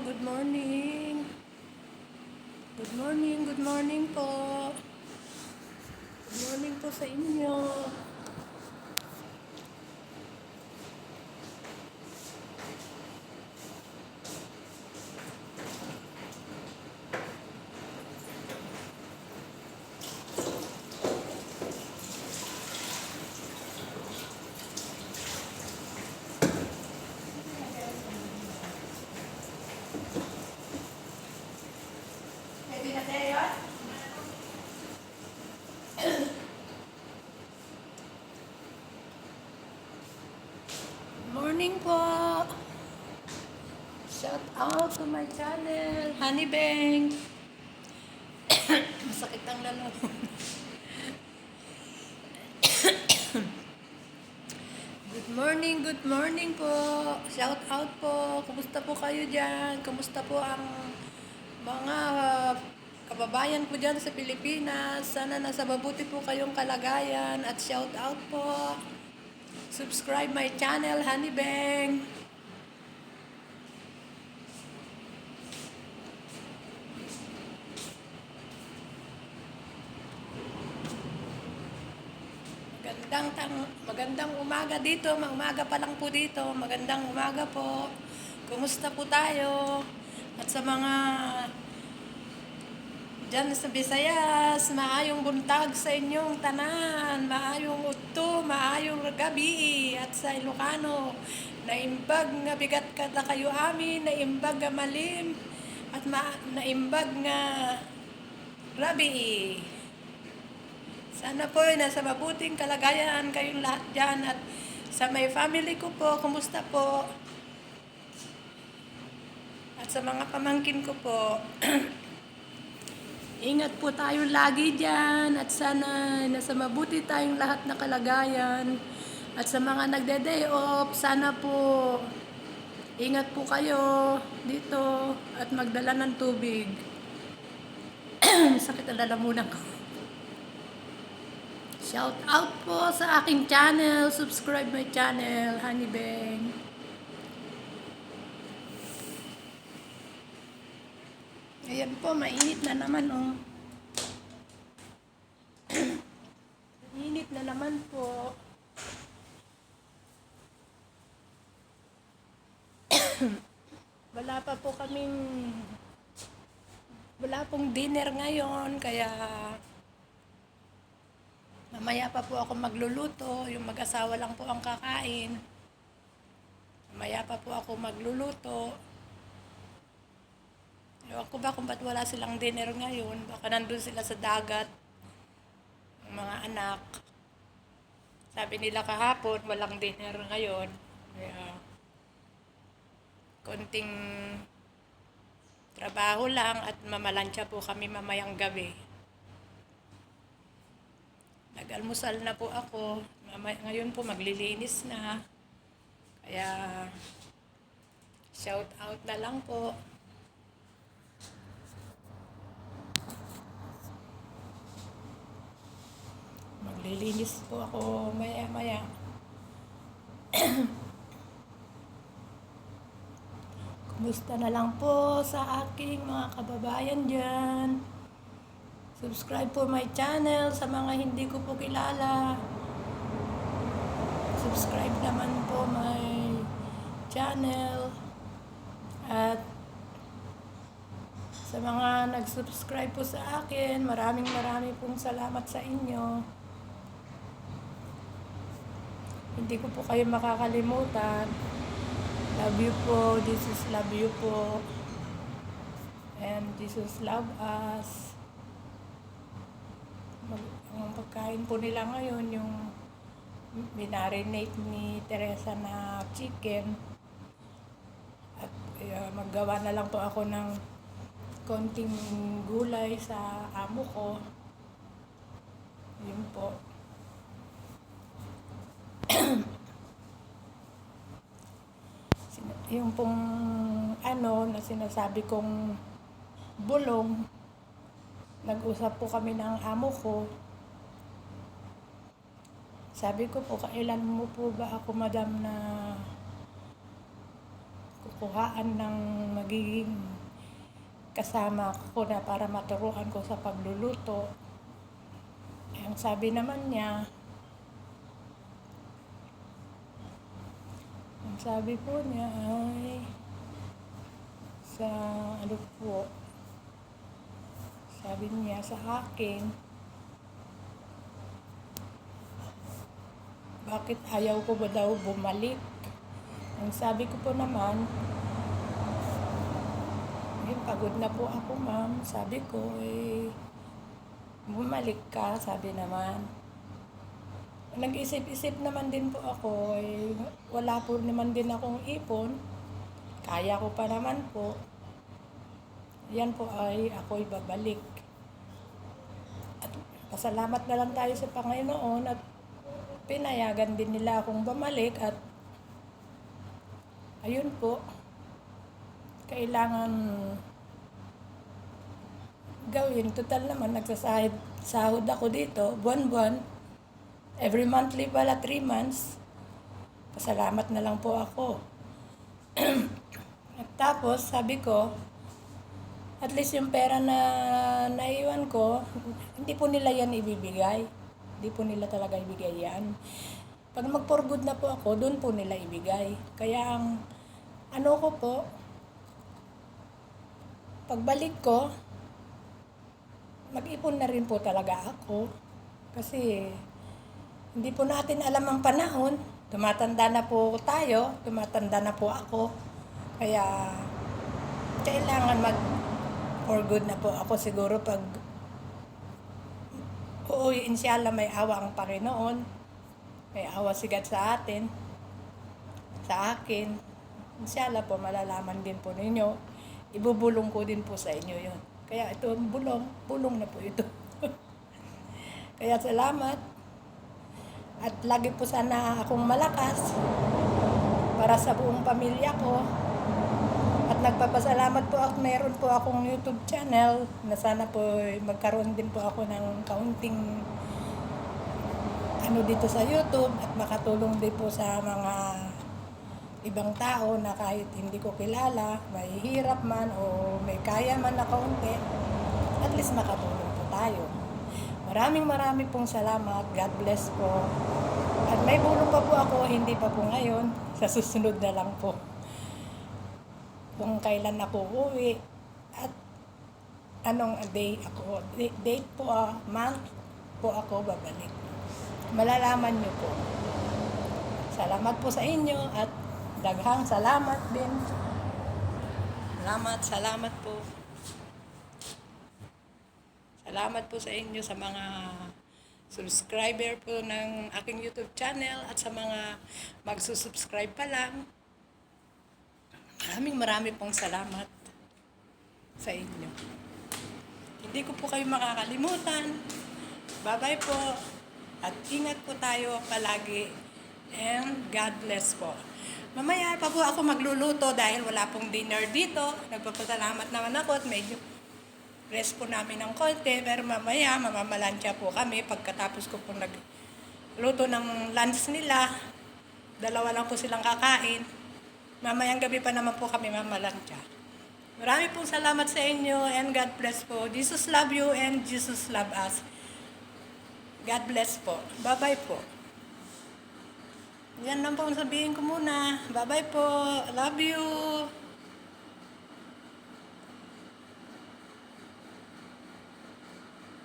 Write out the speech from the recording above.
Good morning. Good morning, good morning po. Good morning po sa inyo. Morning po. Shout out to my channel, Honey Bang. Masakit ang lalamunan. Good morning po. Shout out po. Kumusta po kayo dyan? Kumusta po ang mga kababayan ko dyan sa Pilipinas? Sana nasa mabuti po kayong kalagayan at shout out po. Subscribe my channel, Honey Bang. Magandang umaga dito. Umaga pa lang po dito. Magandang umaga po. Kumusta po tayo? At sa mga dyan sa Visayas, maayong buntag sa inyong tanan, maayong udto, maayong gabi. At sa Ilocano, naimbag nga bigat kada kayo amin, naimbag nga malim, at naimbag nga grabe. Sana po nasa mabuting kalagayan kayong lahat dyan. At sa may family ko po, kumusta po? At sa mga pamangkin ko po, ingat po tayo lagi dyan. At sana nasa mabuti tayong lahat na kalagayan. At sa mga nagde-day off, sana po ingat po kayo dito at magdala ng tubig. Sakit ang lalamunan ko. Shout out po sa aking channel. Subscribe my channel, Honey Bang. Ayan po, mainit na naman oh. Mainit na naman po. Wala pong dinner ngayon, kaya mamaya pa po ako magluluto. Yung mag-asawa lang po ang kakain. Mamaya pa po ako magluluto. Ewan ko ba kung ba't wala silang dinner ngayon. Baka nandun sila sa dagat. Ang mga anak. Sabi nila kahapon, walang dinner ngayon. Kaya konting trabaho lang at mamalansya po kami mamayang gabi. Nag-almusal na po ako. Ngayon po maglilinis na. Kaya shout out na lang po. Maglilinis po ako maya-maya. Kumusta na lang po sa aking mga kababayan dyan. Subscribe po my channel sa mga hindi ko po kilala. Subscribe naman po my channel. At sa mga nag-subscribe po sa akin, maraming pong salamat sa inyo. Hindi ko po kayo makakalimutan. Love you po. Jesus love you po. And Jesus love us. Ang pagkain po nila ngayon, yung minarinate ni Teresa na chicken. At maggawa na lang po ako ng konting gulay sa amo ko. Yun po. Yung pong na sinasabi kong bulong, nag-usap po kami ng amo ko. Sabi ko po, kailan mo po ba ako, madam, na kukuhaan ng magiging kasama ko na para maturuan ko sa pagluluto. Ang sabi naman niya, ang sabi po niya ay sa ano po, sabi niya sa akin, bakit ayaw ko ba daw bumalik? Ang sabi ko po naman, pagod na po ako ma'am. Sabi ko, bumalik ka, sabi naman. Nag-isip-isip naman din po ako, wala po naman din akong ipon. Kaya ko pa naman po. Yan po ay ako'y babalik. At pasalamat na lang tayo sa Panginoon at pinayagan din nila akong bumalik at ayun po, kailangan gawin. Total naman, nagsasahod ako dito, buwan-buwan. Every monthly pala, 3 months. Pasalamat na lang po ako. At tapos, sabi ko, at least yung pera na naiwan ko, hindi po nila yan ibibigay. Hindi po nila talaga ibigay yan. Pag mag-for good na po ako, doon po nila ibigay. Kaya ang ano ko po, pagbalik ko, mag-ipon na rin po talaga ako. Kasi hindi po natin alam ang panahon. Tumatanda na po tayo, tumatanda na po ako. Kaya kailangan for good na po ako siguro pag inshallah may awa ang Panginoon. May awa si God sa atin, sa akin. Inshallah po malalaman din po ninyo. Ibubulong ko din po sa inyo yon. Kaya ito, bulong na po ito. Kaya salamat. At lagi po sana akong malakas para sa buong pamilya ko. At nagpapasalamat po ako, meron po akong YouTube channel na sana po magkaroon din po ako ng kaunting ano dito sa YouTube at makatulong din po sa mga ibang tao na kahit hindi ko kilala, may hirap man o may kaya man na kaunti, at least makatulong po tayo. Maraming pong salamat. God bless po. At may bulong pa po ako, hindi pa po ngayon. Sa susunod na lang po. Kung kailan ako uwi at anong day ako, date po, month po ako babalik. Malalaman niyo po. Salamat po sa inyo at daghang salamat din. Salamat po. Salamat po sa inyo sa mga subscriber po ng aking YouTube channel at sa mga magsusubscribe pa lang. Maraming pong salamat sa inyo. Hindi ko po kayo makakalimutan. Bye-bye po. At ingat po tayo palagi. And God bless po. Mamaya pa po ako magluluto dahil wala pong dinner dito. Nagpapasalamat naman ako at medyo rest po namin ng konti. Pero mamaya mamamalansya po kami pagkatapos ko po nagluto ng lunch nila. 2 lang po silang kakain. Mamayang gabi pa naman po kami mamalansya. Marami pong salamat sa inyo and God bless po. Jesus love you and Jesus love us. God bless po. Bye-bye po. Yan lang po ang sabihin ko muna. Bye-bye po. Love you.